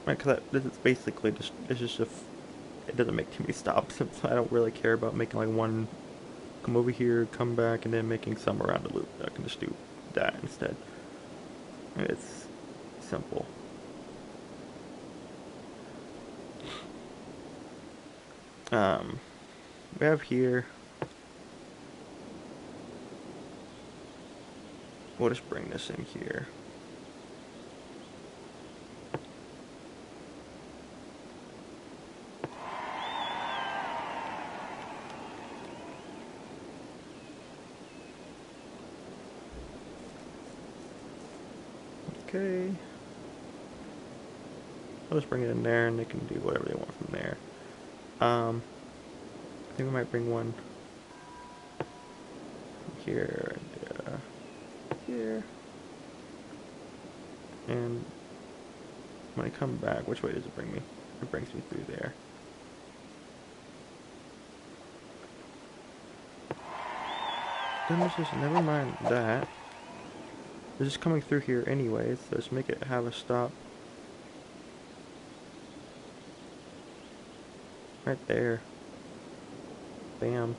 Right, because this is basically just, it's just it doesn't make too many stops, so I don't really care about making like one, come over here, come back, and then making some around the loop. I can just do that instead. It's simple. We have here, we'll just bring this in here. Okay. I'll just bring it in there and they can do whatever they want from there. I think we might bring one here and here. And when I come back, which way does it bring me? It brings me through there. Then let's just, never mind that. It's just coming through here anyways, so let's make it have a stop. Right there. Bam.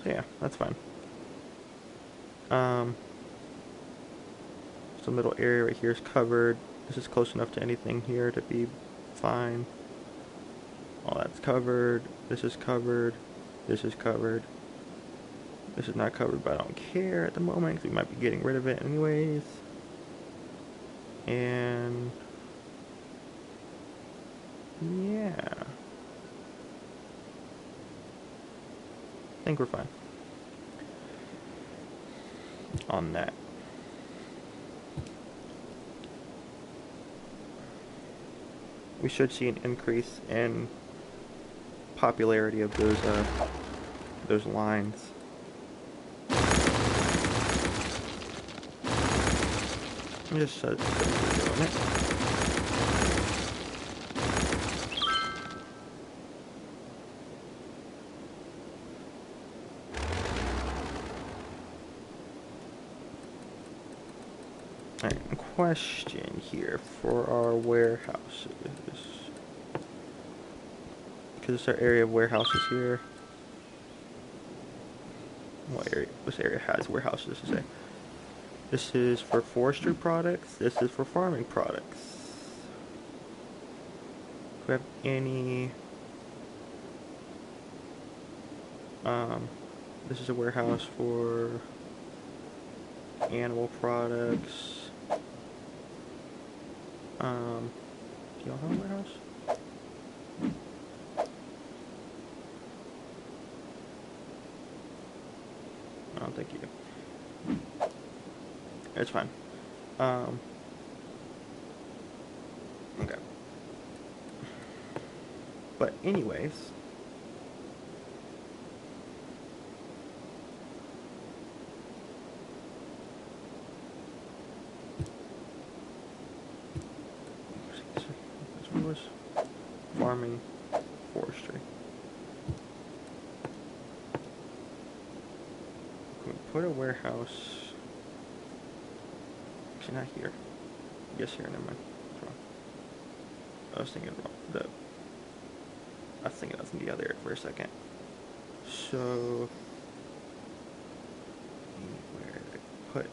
So yeah, that's fine. So middle area right here is covered. This is close enough to anything here to be fine. All that's covered. This is covered. This is covered. This is not covered, but I don't care at the moment because we might be getting rid of it anyways. And yeah, I think we're fine on that. We should see an increase in popularity of those lines. I'm just doing it. Alright, question here for our warehouses. Because it's our area of warehouses here. What area? This area has warehouses to say. This is for forestry products. This is for farming products. Do we have any? This is a warehouse for animal products. Do y'all have a warehouse? Oh, thank you. It's fine. Okay. But anyways, this one was farming, forestry. put a warehouse. Actually, not here. Yes, here. Never mind. What's wrong? I was thinking wrong. I was thinking that's in the other area for a second. So, where did I put a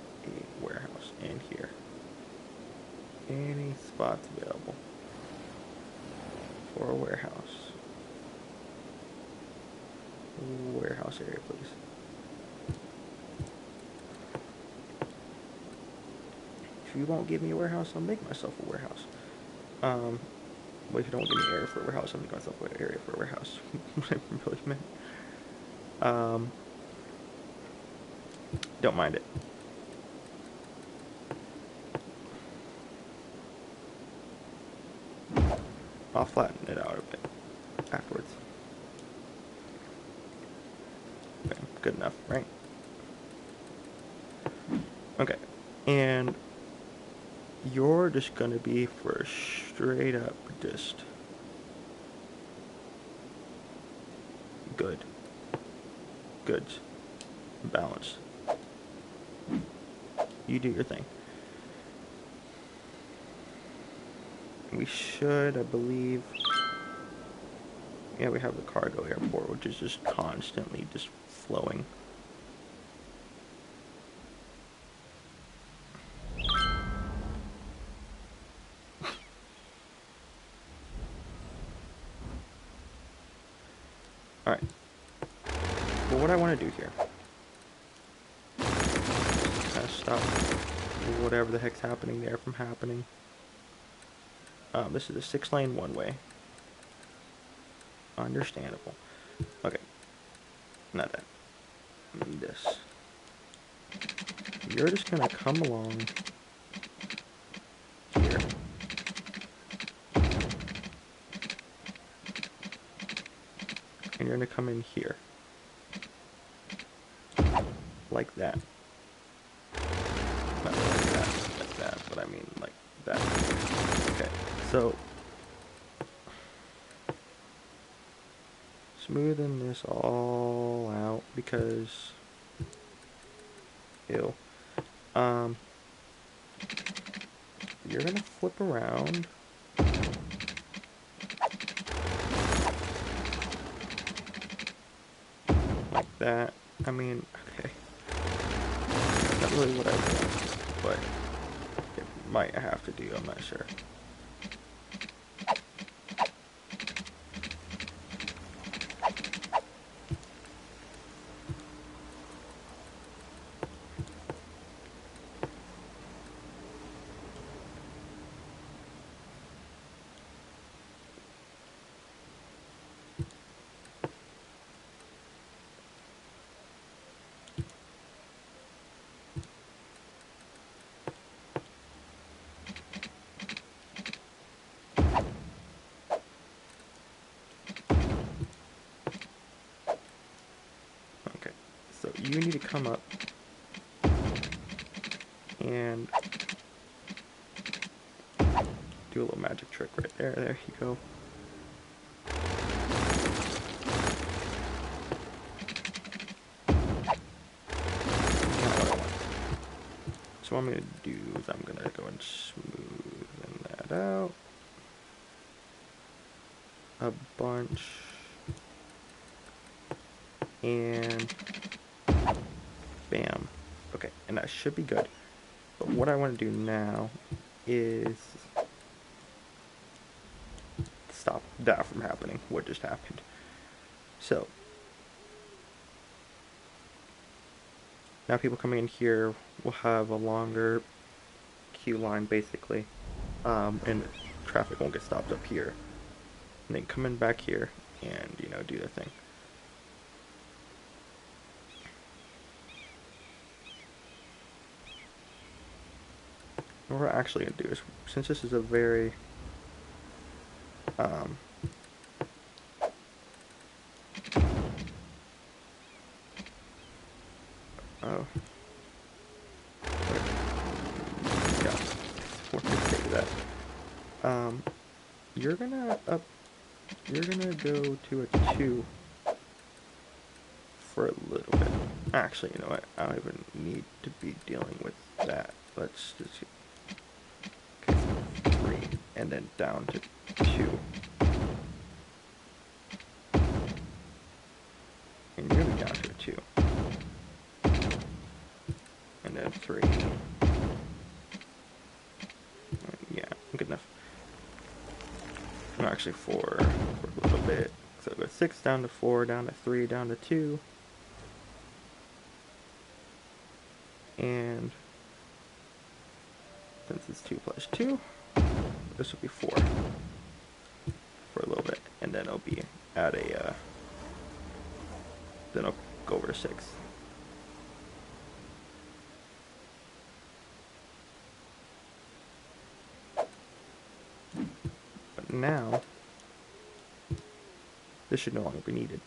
warehouse? In here. Any spots available for a warehouse? Warehouse area, please. If you won't give me a warehouse, I'll make myself a warehouse. Well, if you don't give me an area for a warehouse, I'll make myself an area for a warehouse. What I really meant. Don't mind it. I'll flatten it out a bit afterwards. Okay, good enough, right? Okay, and you're just gonna be for straight up just goods, balanced. You do your thing. We should, I believe, yeah, we have the cargo airport, which is just constantly just flowing. Alright. Well, what I want to do here, kind of stop whatever the heck's happening there from happening. This is a 6-lane one-way. Understandable. Okay. Not that. This. You're just gonna come along here. And you're gonna come in here. Like that. Not like that, but I mean like that. Okay, so smoothing this all out because ew. You're gonna flip around. Like that. I mean, okay. That's not really what I want, but it might have to do, I'm not sure. So you need to come up and do a little magic trick right there. There you go. Not what I want. So what I'm going to do is I'm going to go and smoothen that out a bunch. And bam. Okay, and that should be good. But what I want to do now is stop that from happening, what just happened. So, now people coming in here will have a longer queue line, basically. And traffic won't get stopped up here. And then come in back here and, you know, do their thing. What we're actually going to do is, since this is a very oh, yeah, we're going to take that. You're gonna go to a 2 for a little bit. Actually, you know what? I don't even need to be dealing with that. Let's just... Okay, so 3, and then down to 2. And really down to a 2. And then 3. Yeah, good enough. No, actually 4 for a little bit. So go 6 down to 4, down to 3, down to 2. And since it's 2 plus 2, this will be 4 for a little bit. And then it'll be at a, then I'll go over to 6. But now, this should no longer be needed.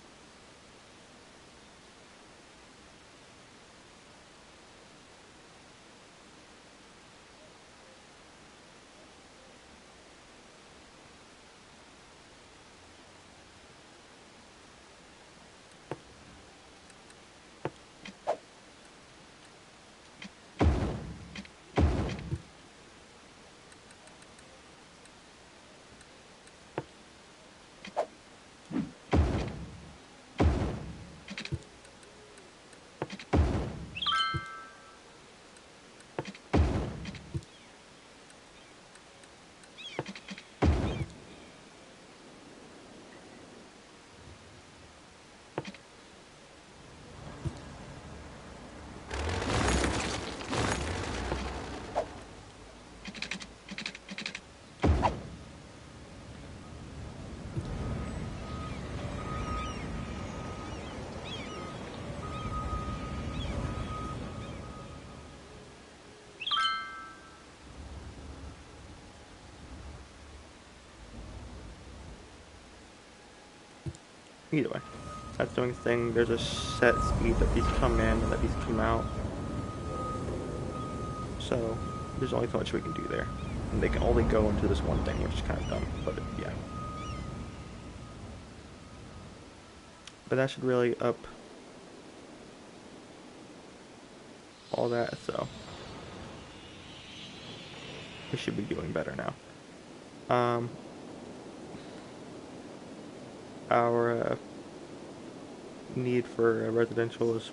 Either way, that's doing its thing. There's a set speed that these come in and that these come out. So there's only so much we can do there. And they can only go into this one thing, which is kind of dumb, but yeah. But that should really up all that, so we should be doing better now. Our need for residential is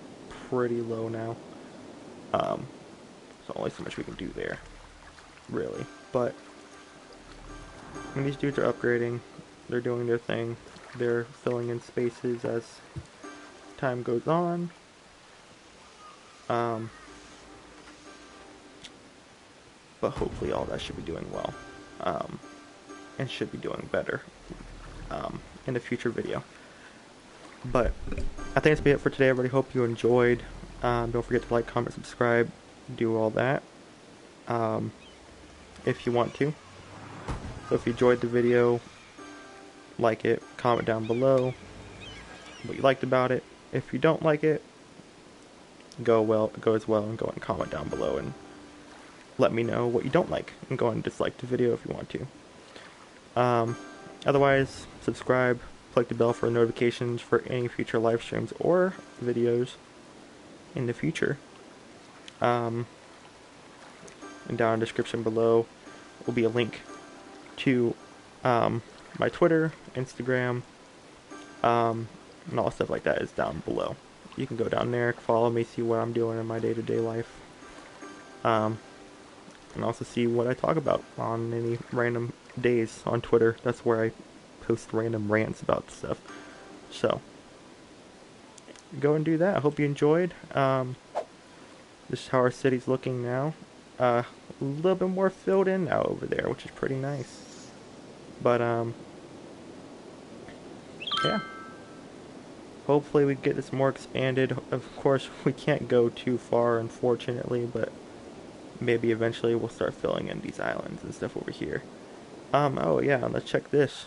pretty low now. So only so much we can do there, really. But when these dudes are upgrading, they're doing their thing. They're filling in spaces as time goes on. But hopefully all that should be doing well. And should be doing better in a future video. But I think that's be it for today, everybody. Hope you enjoyed. Don't forget to like, comment, subscribe, do all that if you want to. So if you enjoyed the video, like it, comment down below what you liked about it. If you don't like it, go as well and go and comment down below and let me know what you don't like, and go and dislike the video if you want to. Otherwise, subscribe, click the bell for notifications for any future live streams or videos in the future. And down in the description below will be a link to my Twitter, Instagram, and all stuff like that is down below. You can go down there, follow me, see what I'm doing in my day-to-day life. And also see what I talk about on any random days on Twitter. That's where I post random rants about stuff. So, go and do that. I hope you enjoyed. This is how our city's looking now. A little bit more filled in now over there, which is pretty nice. But, yeah. Hopefully we get this more expanded. Of course, we can't go too far, unfortunately, but maybe eventually we'll start filling in these islands and stuff over here. Oh yeah, let's check this.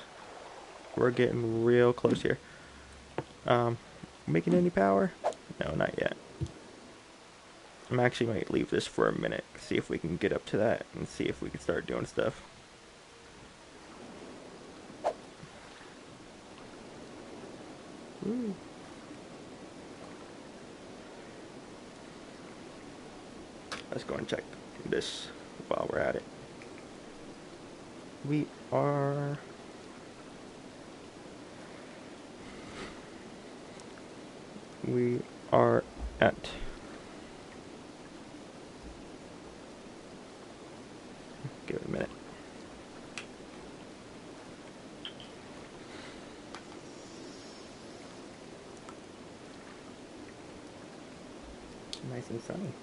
We're getting real close here. Making any power? No, not yet. I'm actually going to leave this for a minute, see if we can get up to that, and see if we can start doing stuff. Woo. let's go and check this while we're at it. We are we are at give it a minute. Nice and sunny.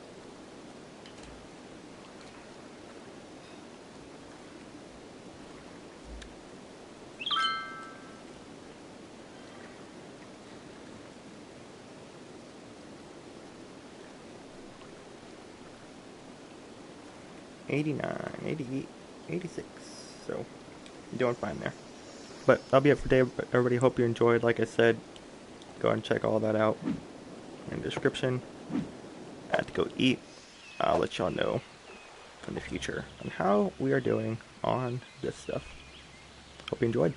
'89, '88, '86. So, you're doing fine there. But that'll be it for today, everybody. Hope you enjoyed. Like I said, go and check all that out in the description. I have to go eat. I'll let y'all know in the future on how we are doing on this stuff. Hope you enjoyed.